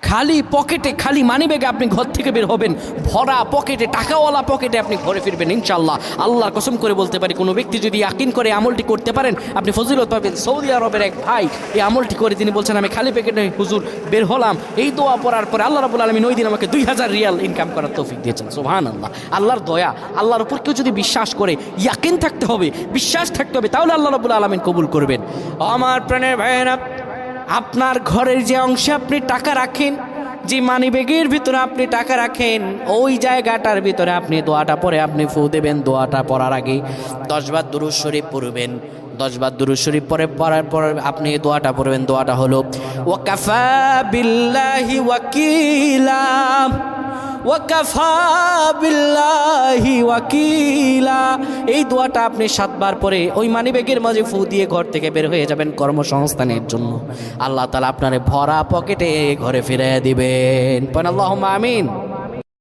খালি পকেটে, খালি মানিব্যাগে আপনি ঘর থেকে বের হবেন, ভরা পকেটে, টাকাওয়ালা পকেটে আপনি ঘরে ফিরবেন ইনশাআল্লাহ। আল্লাহর কসম করে বলতে পারি, কোনো ব্যক্তি যদি ইয়াকিন করে আমলটি করতে পারেন, আপনি ফজিলত পাবেন। সৌদি আরবের এক ভাই এই আমলটি করে তিনি বলছেন, আমি খালি পকেটে হুজুর বের হলাম, এই দোয়া পড়ার পরে আল্লাহ রাব্বুল আলামিন ওই দিন আমাকে 2000 রিয়াল ইনকাম করার তৌফিক দিয়েছেন। সুবহানাল্লাহ, আল্লাহর দয়া। আল্লাহর উপর কেউ যদি বিশ্বাস করে, ইয়াকিন থাকতে হবে, বিশ্বাস থাকতে হবে, তাহলে আল্লাহ রাব্বুল আলামিন কবুল করবেন। আমার প্রাণের ভাইয়েরা, আপনার ঘরের যে অংশে আপনি টাকা রাখেন, যে মানিব্যাগের ভিতরে আপনি টাকা রাখেন, ওই জায়গাটার ভিতরে আপনি দোয়াটা পরে আপনি ফু দেবেন। দোয়াটা পড়ার আগে 10 বার দুরূদ শরীফ পড়বেন। 10 বার দুরূদ শরীফ পড়ার পর আপনি দোয়াটা পড়বেন। দোয়াটা হলো ওয়াকাফা বিল্লাহি ওয়াকিলা, ওয়াকাফা বিল্লাহি ওয়াকিলা। এই দোয়াটা আপনি 7 বার পরে ওই মানিব্যাগের মাঝে ফু দিয়ে ঘর থেকে বের হয়ে যাবেন কর্মসংস্থানের জন্য। আল্লাহ তাআলা আপনারে ভরা পকেটে ঘরে ফিরিয়ে দিবেন। আল্লাহুম্মা আমিন।